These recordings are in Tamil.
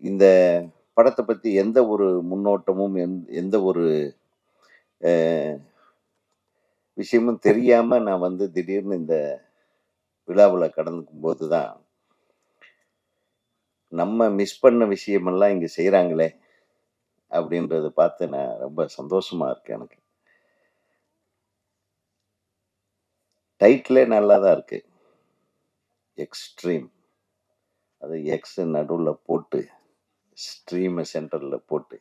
இந்த படத்த பத்தி எந்த ஒரு முன்னோட்டமும், எந்த ஒரு விஷயமும் தெரியாம நான் வந்து திடீர்னு இந்த விழாவுல கலந்துக்கும்போது தான், நம்ம மிஸ் பண்ண விஷயமெல்லாம் இங்க செய்றாங்களே! அப்படின்றத பார்த்து நான் ரொம்ப சந்தோஷமா இருக்கு எனக்கு. டைட்டிலே நல்லா தான் இருக்கு. எக்ஸ்ட்ரீம். அது எக்ஸ் நடுவுல போட்டு, ஸ்ட்ரீம சென்டர்ல போட்டு,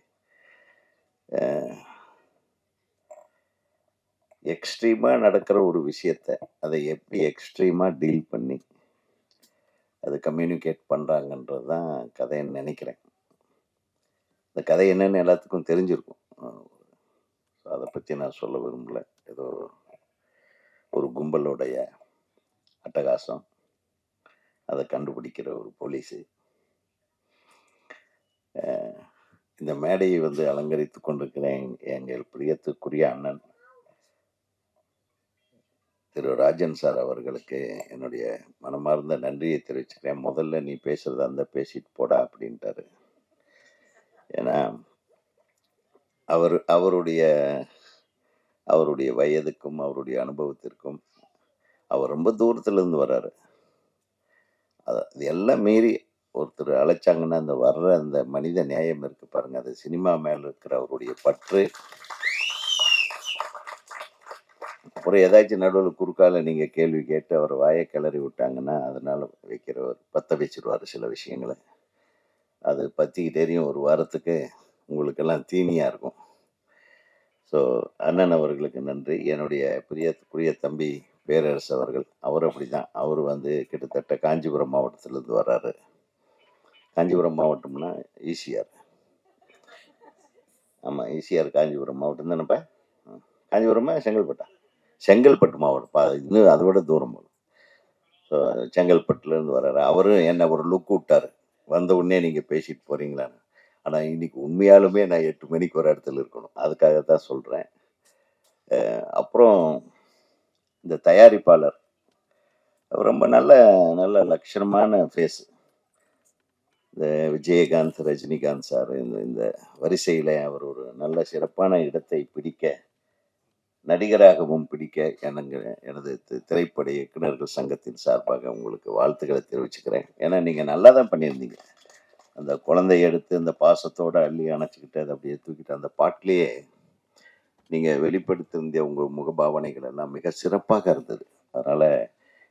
எக்ஸ்ட்ரீமா நடக்கிற ஒரு விஷயத்த, அத எப்படி எக்ஸ்ட்ரீமா டீல் பண்ணி, அத கம்யூனிகேட் பண்றாங்கன்றது தான் கதைன்னு நெனைக்கிறேன். இந்த கதை என்னன்னு எல்லாத்துக்கும் தெரிஞ்சிருக்கும். அத பத்தி நான் சொல்ல விரும்பல. ஏதோ ஒரு கும்பலுடைய அட்டகாசம். அத கண்டுபிடிக்கிற ஒரு போலீஸு. இந்த மேடையை வந்து அலங்கரித்துக் கொண்டிருக்கிற எங்கள் பிரியத்துக்குரிய அண்ணன் திரு ராஜன் சார் அவர்களுக்கு என்னுடைய மனமார்ந்த நன்றியை தெரிவிச்சுக்கிறேன். முதல்ல நீ பேசுறதா இருந்தா பேசிட்டு போடா அப்படின்ட்டாரு. ஏன்னா, அவருடைய அவருடைய வயதுக்கும், அவருடைய அனுபவத்திற்கும் அவர் ரொம்ப தூரத்துல இருந்து வர்றாரு. அது எல்லாம் மீறி ஒருத்தர் அழைச்சாங்கன்னா, அந்த வர்ற அந்த மனித நேயம் இருக்கு பாருங்க. அது சினிமா மேல இருக்கிற அவருடைய பற்று. அப்புறம் ஏதாச்சும் நடுவுல குறுக்கால நீங்க கேள்வி கேட்டு அவர் வாய கிளறி விட்டாங்கன்னா, அதனால வைக்கிறவர் பத்த வச்சுருவாரு சில விஷயங்கள. அது பத்திக்கிட்டே எரியும் ஒரு வாரத்துக்கு. உங்களுக்கெல்லாம் தீனியா இருக்கும். ஸோ அண்ணன் அவர்களுக்கு நன்றி. என்னுடைய பிரியத்துக்குரிய தம்பி பேரரசு அவர்கள். அவரும் அப்படிதான். அவரு வந்து கிட்டத்தட்ட காஞ்சிபுரம் மாவட்டத்திலிருந்து வர்றாரு. காஞ்சிபுரம் மாவட்டம்னா ஈசிஆர். ஆமா, ஈசிஆர் காஞ்சிபுரம் மாவட்டம் தானேப்பா? காஞ்சிபுரமா? செங்கல்பட்டா? செங்கல்பட்டு மாவட்டம். இன்னும் அத விட தூரம் போகும். ஸோ செங்கல்பட்டுலேருந்து வர்றாரு. அவரும் என்ன ஒரு லுக் விட்டாரு. வந்த உடனே நீங்க பேசிட்டு போறீங்களான்னு. ஆனா இன்னைக்கு உண்மையாலுமே நான் 8 மணிக்கு ஒரு இடத்துல இருக்கணும். அதுக்காக தான் சொல்றேன். அப்புறம் இந்த தயாரிப்பாளர் அவர் ரொம்ப நல்ல நல்ல லட்சணமான ஃபேஸ். இந்த விஜயகாந்த், ரஜினிகாந்த் சார் இந்த இந்த வரிசையில அவர் ஒரு நல்ல சிறப்பான இடத்தை பிடிக்க, நடிகராகவும் பிடிக்க எனது திரைப்பட இயக்குனர்கள் சங்கத்தின் சார்பாக உங்களுக்கு வாழ்த்துக்களை தெரிவிச்சுக்கிறேன். ஏன்னா நீங்க நல்லா தான் பண்ணியிருந்தீங்க. அந்த குழந்தைய எடுத்து அந்த பாசத்தோட அள்ளி அணைச்சுக்கிட்டு அதை அப்படியே தூக்கிட்டு அந்த பாட்டிலேயே நீங்க வெளிப்படுத்தியிருந்த உங்க முகபாவனைகள் எல்லாம் மிக சிறப்பாக இருந்தது. அதனால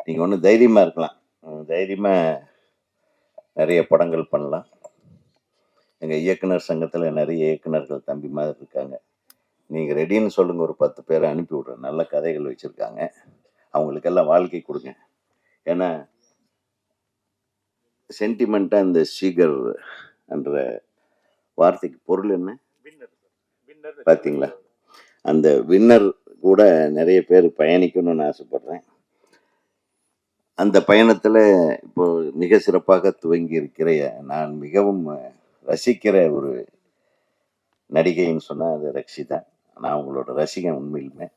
நீங்க ஒன்றும் தைரியமா இருக்கலாம். தைரியமா நிறைய படங்கள் பண்ணலாம். எங்க இயக்குனர் சங்கத்துல நிறைய இயக்குனர்கள் தம்பி மாதிரி இருக்காங்க. நீங்க ரெடின்னு சொல்லுங்க, ஒரு 10 பேரை அனுப்பி விடுறேன். நல்ல கதைகள் வச்சிருக்காங்க. அவங்களுக்கெல்லாம் வாழ்க்கை கொடுங்க. ஏன்னா சென்டிமெண்ட்டா இந்த சீகர் என்ற வார்த்தைக்கு பொருள் என்ன பார்த்தீங்களா? அந்த வின்னர் கூட நிறைய பேர் பயணிக்கணும்னு ஆசைப்படுறேன். அந்த பயணத்துல இப்போ மிக சிறப்பாக துவங்கி இருக்கிற நான் மிகவும் ரசிக்கிற ஒரு நடிகைன்னு சொன்னா அது ரக்ஷிதா. நான் உங்களோட ரசிகன் உண்மையிலுமே.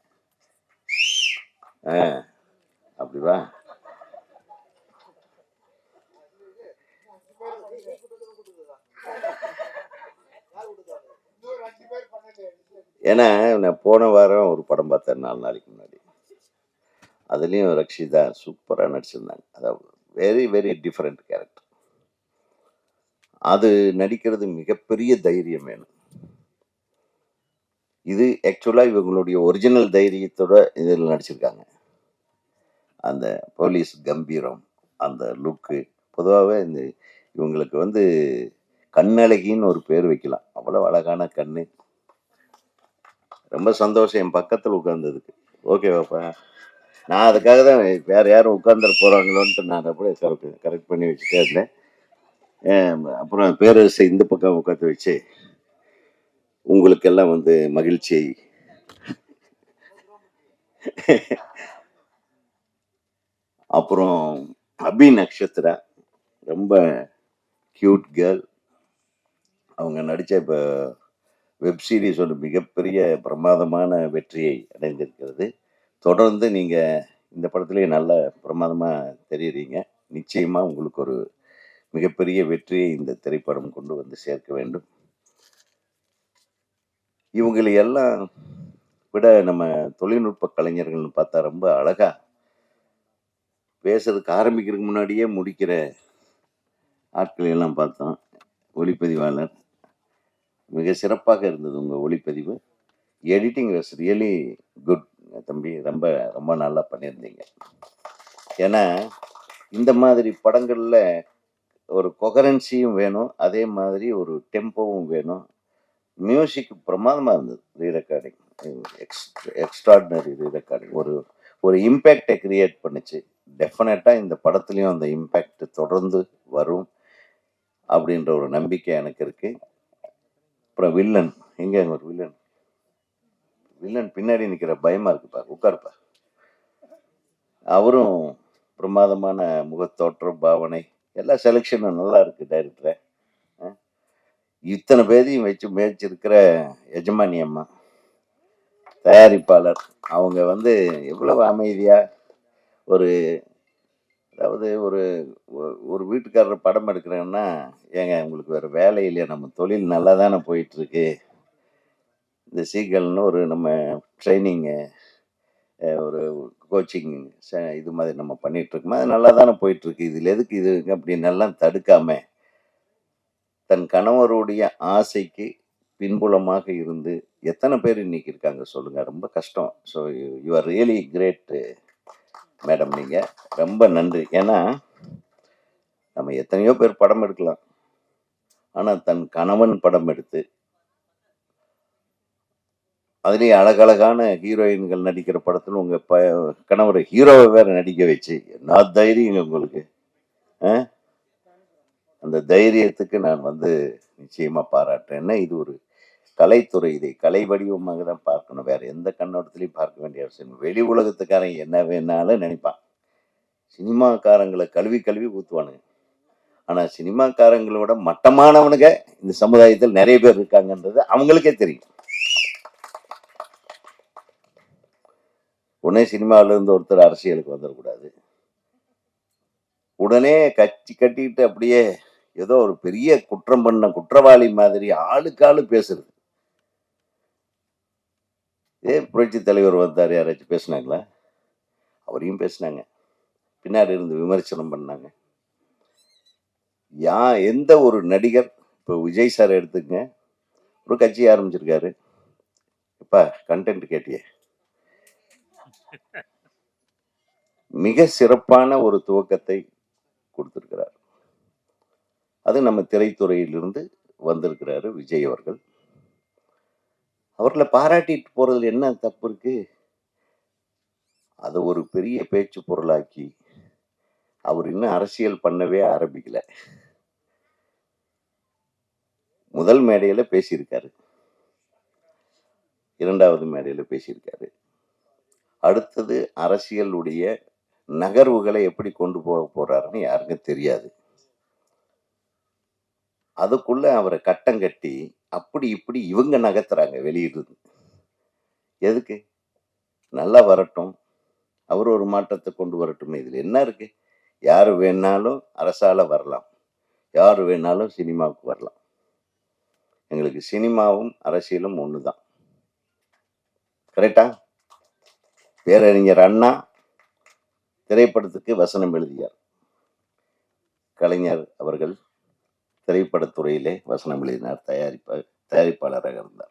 அப்படிவா? ஏன்னா நான் போன வாரம் ஒரு படம் பார்த்தேன் 4 நாளைக்கு முன்னாடி. அதுலயும் ரக்ஷிதா சூப்பரா நடிச்சிருந்தாங்க. அதாவது வெரி வெரி டிஃபரெண்ட் கேரக்டர். அது நடிக்கிறது மிகப்பெரிய தைரியம் வேணும். இது ஆக்சுவலா இவங்களுடைய ஒரிஜினல் தைரியத்தோட இதில் நடிச்சிருக்காங்க. அந்த போலீஸ் கம்பீரம், அந்த லுக்கு. பொதுவாகவே இந்த இவங்களுக்கு வந்து கண்ணழகின்னு ஒரு பேர் வைக்கலாம். அவ்வளவு அழகான கண்ணு. ரொம்ப சந்தோஷம் என் பக்கத்தில் உட்கார்ந்ததுக்கு. ஓகேவாப்பா? நான் அதுக்காக தான் வேற யாரும் உட்கார்ந்துட போறாங்களோன்ட்டு நான் அப்படியே கரெக்ட் பண்ணி வச்சுட்டே இருந்தேன். அப்புறம் பேரரசை இந்த பக்கம் உட்காந்து வச்சு உங்களுக்கெல்லாம் வந்து மகிழ்ச்சியை அப்புறம் அபி நக்ஷத்ரா ரொம்ப கியூட் கேர்ள். அவங்க நடித்த இப்போ வெப் சீரிஸ் ஒரு மிகப்பெரிய பிரமாதமான வெற்றியை அடைந்திருக்கிறது. தொடர்ந்து நீங்கள் இந்த படத்துலேயே நல்ல பிரமாதமாக தெரியுறீங்க. நிச்சயமாக உங்களுக்கு ஒரு மிகப்பெரிய வெற்றியை இந்த திரைப்படம் கொண்டு வந்து சேர்க்க வேண்டும். இவங்களை எல்லாம் விட நம்ம தொழில்நுட்ப கலைஞர்கள்னு பார்த்தா ரொம்ப அழகா பேசுறதுக்கு ஆரம்பிக்கிறதுக்கு முன்னாடியே முடிக்கிற ஆட்களை எல்லாம் பார்த்தோம். ஒளிப்பதிவாளர் மிக சிறப்பாக இருந்தது உங்க ஒளிப்பதிவு. எடிட்டிங் வாஸ் ரியலி குட் தம்பி. ரொம்ப ரொம்ப நல்லா பண்ணியிருந்தீங்க. ஏன்னா இந்த மாதிரி படங்கள்ல ஒரு கொகரன்சியும் வேணும், அதே மாதிரி ஒரு டெம்போவும் வேணும். மியூசிக் பிரமாதமா இருந்தது. ரீ ரெக்கார்டிங் எக்ஸ்ட்ராடினரி ரீ ரெக்கார்டிங் ஒரு இம்பேக்டை கிரியேட் பண்ணுச்சு. டெஃபினட்டா இந்த படத்துலையும் அந்த இம்பேக்ட் தொடர்ந்து வரும் அப்படின்ற ஒரு நம்பிக்கை எனக்கு இருக்கு. அப்புறம் வில்லன் எங்க ஒரு வில்லன் பின்னாடி நிக்கிற பயமா இருக்குப்பா, உட்காருப்பா. அவரும் பிரமாதமான முகத்தோற்றம், பாவனை, எல்லா செலெக்ஷனும் நல்லா இருக்கு. டைரக்டர் இத்தனை பேரையும் வச்சு மேய்ச்சிருக்கிற எஜமானி அம்மா தயாரிப்பாளர், அவங்க எவ்வளவு அமைதியா ஒரு அதாவது ஒரு ஒரு வீட்டுக்காரர் படம் எடுக்கிறேன்னா, ஏங்க உங்களுக்கு வேற வேலை இல்லையா, நம்ம தொழில் நல்லா தானே போயிட்டு இருக்கு, இந்த சீகல்னு ஒரு நம்ம ட்ரைனிங்கு ஒரு கோச்சிங் இது மாதிரி நம்ம பண்ணிட்டு இருக்கோம், அது நல்லா தானே போயிட்டு இருக்கு, இதுல எதுக்கு இது அப்படின்னு எல்லாம் தடுக்காம தன் கணவருடைய ஆசைக்கு பின்புலமாக இருந்து எத்தனை பேர் இன்னைக்கு இருக்காங்க சொல்லுங்க. ரொம்ப கஷ்டம். So you are really great madam. நீங்க ரொம்ப நன்றி. ஏன்னா நம்ம எத்தனையோ பேர் படம் எடுக்கலாம், ஆனா தன் கணவன் படம் எடுத்து அதுலேயே அழகழகான ஹீரோயின்கள் நடிக்கிற படத்துல உங்க கணவரை ஹீரோவை வேற நடிக்க வச்சு என்ன தைரியம் உங்களுக்கு. அந்த தைரியத்துக்கு நான் நிச்சயமா பாராட்டுறேன். இது ஒரு கலைத்துறை, இதை கலை வடிவமாக தான் பார்க்கணும், வேற எந்த கண்ணோட்டத்திலையும் பார்க்க வேண்டிய அவசியம். வெளி உலகத்துக்காரன் என்ன வேணாலும் நினைப்பான், சினிமாக்காரங்களை கழுவி கழுவி ஊத்துவானுங்க. ஆனா சினிமாக்காரங்களோட மட்டமானவனுங்க இந்த சமுதாயத்தில் நிறைய பேர் இருக்காங்கன்றது அவங்களுக்கே தெரியும். உடனே சினிமாவில இருந்து ஒருத்தர் அரசியலுக்கு வந்துடக்கூடாது, உடனே கட்சி கட்டிட்டு அப்படியே ஏதோ ஒரு பெரிய குற்றம் பண்ண குற்றவாளி மாதிரி ஆளுக்காளு பேசுறது. புரட்சி தலைவர் வந்தார், யாராச்சும் பேசினாங்களா? அவரையும் பேசினாங்க, பின்னாடி இருந்து விமர்சனம் பண்ணாங்க. எந்த ஒரு நடிகர், இப்போ விஜய் சார் எடுத்துங்க, ஒரு கட்சி ஆரம்பிச்சிருக்காரு, இப்ப கண்டென்ட் கேட்டிய மிக சிறப்பான ஒரு துவக்கத்தை கொடுத்திருக்கிறார். அது நம்ம திரைத்துறையிலிருந்து வந்திருக்கிறாரு விஜய் அவர்கள். அவர்களை பாராட்டிட்டு போறதுல என்ன தப்பு இருக்கு? அதை ஒரு பெரிய பேச்சு பொருளாக்கி அவர் இன்னும் அரசியல் பண்ணவே ஆரம்பிக்கல. முதல் மேடையில பேசியிருக்காரு, இரண்டாவது மேடையில பேசியிருக்காரு. அடுத்தது அரசியலுடைய நகர்வுகளை எப்படி கொண்டு போக போறாருன்னு யாருக்கும் தெரியாது. அதுக்குள்ள அவரை கட்டம் கட்டி அப்படி இப்படி இவங்க நகர்த்துறாங்க வெளியிடுறது. எதுக்கு? நல்லா வரட்டும், அவர் ஒரு மாற்றத்தை கொண்டு வரட்டும். இதுல என்ன இருக்கு? யாரு வேணாலும் அரசால வரலாம், யாரு வேணாலும் சினிமாவுக்கு வரலாம். எங்களுக்கு சினிமாவும் அரசியலும் ஒண்ணுதான். கரெக்டா? பேரறிஞர் அண்ணா திரைப்படத்துக்கு வசனம் எழுதியார், கலைஞர் அவர்கள் திரைப்படத்துறையிலே வசனம் எழுதினார், தயாரிப்பாளராக இருந்தார்.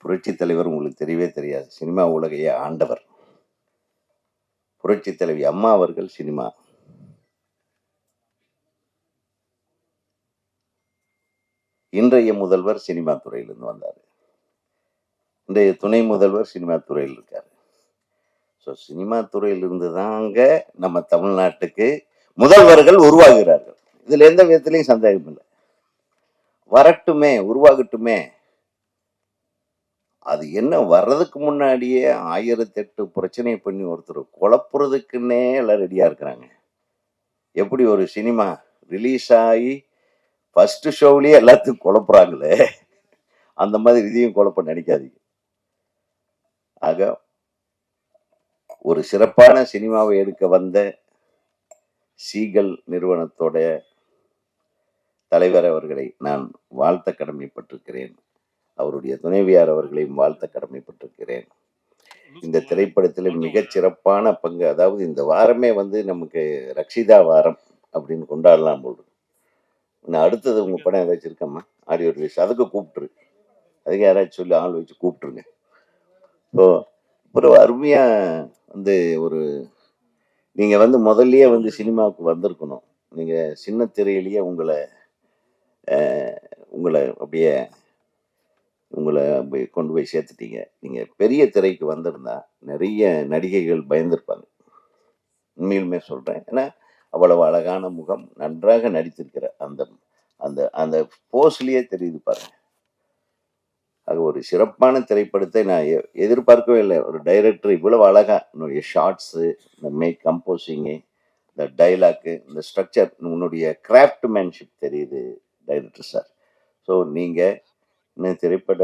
புரட்சி தலைவர் உங்களுக்கு தெரியவே தெரியாது, சினிமா உலகையே ஆண்டவர். புரட்சி தலைவி அம்மா அவர்கள் சினிமா. இன்றைய முதல்வர் சினிமா துறையிலிருந்து வந்தார், இன்றைய துணை முதல்வர் சினிமா துறையில் இருக்காரு. ஸோ சினிமா துறையிலிருந்து தாங்க நம்ம தமிழ்நாட்டுக்கு முதல்வர்கள் உருவாகிறார்கள். இதுல எந்த விதத்திலையும் சந்தேகம் இல்லை. வரட்டுமே, உருவாகட்டுமே. அது என்ன, வர்றதுக்கு முன்னாடியே 1008 பிரச்சனையை பண்ணி ஒருத்தர் குழப்புறதுக்குன்னே எல்லாம் ரெடியா இருக்கிறாங்க. எப்படி ஒரு சினிமா ரிலீஸ் ஆகி ஃபர்ஸ்ட் ஷோவிலேயே எல்லாத்துக்கும் குழப்புறாங்களே, அந்த மாதிரி இதையும் குழப்ப நினைக்காதீங்க. ஆக ஒரு சிறப்பான சினிமாவை எடுக்க வந்த சீகல் நிறுவனத்தோட தலைவர் அவர்களை நான் வாழ்த்த கடமைப்பட்டிருக்கிறேன். அவருடைய துணைவியார் அவர்களையும் வாழ்த்த கடமைப்பட்டிருக்கிறேன். இந்த திரைப்படத்தில் மிகச் சிறப்பான பங்கு, அதாவது இந்த வாரமே வந்து நமக்கு ரக்ஷிதா வாரம் அப்படின்னு கொண்டாடலாம் போல். நான் அடுத்தது உங்க படம் ஏதாச்சும் இருக்கம்மா, ஆடியோ ரிலீஸ், அதுக்கு கூப்பிட்டுரு, அதுக்கு யாராச்சும் சொல்லி ஆள் வச்சு கூப்பிட்டுருங்க. ஸோ ஒரு அருமையா வந்து ஒரு நீங்க வந்து முதல்லயே வந்து சினிமாவுக்கு வந்திருக்கணும். நீங்க சின்ன திரையிலேயே உங்களை அப்படியே கொண்டு போய் சேர்த்துட்டீங்க. நீங்க பெரிய திரைக்கு வந்திருந்தா நிறைய நடிகைகள் பயந்திருப்பாங்க. உண்மையிலுமே சொல்றேன். ஏன்னா அவ்வளவு அழகான முகம், நன்றாக நடித்திருக்கிற அந்த அந்த அந்த போஸ்லயே தெரியுது பாருங்க. அது ஒரு சிறப்பான திரைப்படத்தை நான் எதிர்பார்க்கவே இல்லை. ஒரு டைரக்டர் இவ்வளவு அழகா உன்னுடைய ஷார்ட்ஸு, இந்த கம்போசிங்கு, இந்த டைலாக்கு, இந்த ஸ்ட்ரக்சர், உன்னுடைய கிராஃப்ட்மேன்ஷிப் தெரியுது டைரக்டர் சார். ஸோ நீங்க இன்னும் திரைப்பட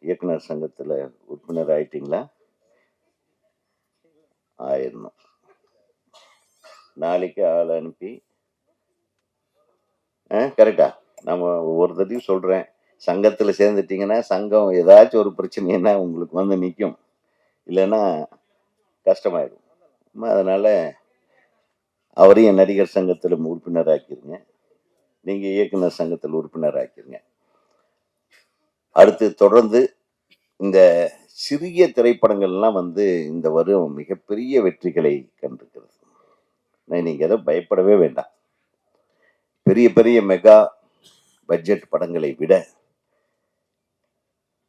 இயக்குனர் சங்கத்தில் உறுப்பினர் ஆயிட்டீங்களா? ஆயிடணும். நாளைக்கு ஆள் அனுப்பி கரெக்டா? நம்ம ஒவ்வொரு தடவையும் சொல்கிறேன், சங்கத்தில் சேர்ந்துட்டிங்கன்னா சங்கம் ஏதாச்சும் ஒரு பிரச்சனைன்னா உங்களுக்கு வந்து நிற்கும், இல்லைன்னா கஷ்டமாயிடும். அதனால் அவரையும் நடிகர் சங்கத்தில் உறுப்பினர் ஆக்கிருங்க, நீங்கள் இயக்குனர் சங்கத்தில் உறுப்பினர் ஆக்கிருங்க. அடுத்து தொடர்ந்து இந்த சிறிய திரைப்படங்கள்லாம் வந்து இந்த வருடம் மிகப்பெரிய வெற்றிகளை கண்டிருக்கிறது. நீங்கள் எதை பயப்படவே வேண்டாம். பெரிய பெரிய மெகா பட்ஜெட் படங்களை விட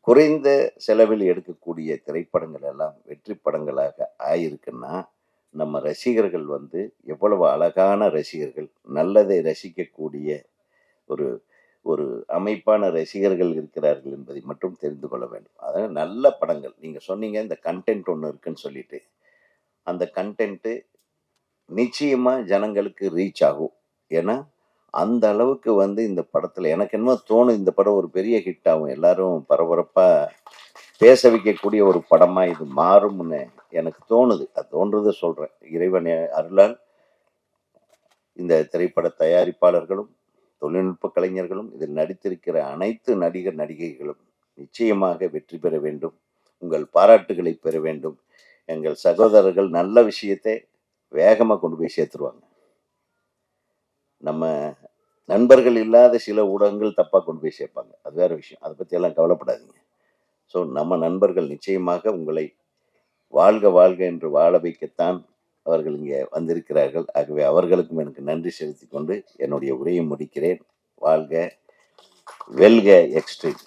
குறைந்த செலவில் எடுக்கக்கூடிய திரைப்படங்கள் எல்லாம் வெற்றி படங்களாக ஆயிருக்குன்னா, நம்ம ரசிகர்கள் வந்து எவ்வளவு அழகான ரசிகர்கள், நல்லதை ரசிக்கக்கூடிய ஒரு ஒரு அமைப்பான ரசிகர்கள் இருக்கிறார்கள் என்பதை மட்டும் தெரிந்து கொள்ள வேண்டும். அதாவது நல்ல படங்கள், நீங்க சொன்னீங்க இந்த கண்டென்ட் ஒன்று இருக்குன்னு சொல்லிட்டு, அந்த கண்டென்ட்டு நிச்சயமா ஜனங்களுக்கு ரீச் ஆகும். ஏன்னா அந்த அளவுக்கு வந்து இந்த படத்துல எனக்கு என்னமோ தோணும், இந்த படம் ஒரு பெரிய ஹிட் ஆகும், எல்லாரும் பரபரப்பா பேச வைக்கக்கூடிய ஒரு படமா இது மாறும்னு எனக்கு தோணுது. அது தோன்றதை சொல்றேன். இறைவன் அருளால் இந்த திரைப்பட தயாரிப்பாளர்களும் தொழில்நுட்ப கலைஞர்களும் இதில் நடித்திருக்கிற அனைத்து நடிகர் நடிகைகளும் நிச்சயமாக வெற்றி பெற வேண்டும். உங்கள் பாராட்டுகளை பெற வேண்டும். எங்கள் சகோதரர்கள் நல்ல விஷயத்தை வேகமாக கொண்டு போய் சேர்த்துருவாங்க. நம்ம நண்பர்கள் இல்லாத சில ஊடகங்கள் தப்பாக கொண்டு போய் சேர்ப்பாங்க, அது வேற விஷயம். அதை பற்றி எல்லாம் கவலைப்படாதீங்க. ஸோ நம்ம நண்பர்கள் நிச்சயமாக உங்களை வாழ்க வாழ்க என்று வாழ வைக்கத்தான் அவர்கள் இங்கே வந்திருக்கிறார்கள். ஆகவே அவர்களுக்கும் எனக்கு நன்றி செலுத்திக் கொண்டு என்னுடைய உரையை முடிக்கிறேன். வாழ்க, வெல்க எக்ஸ்ட்ரீம்.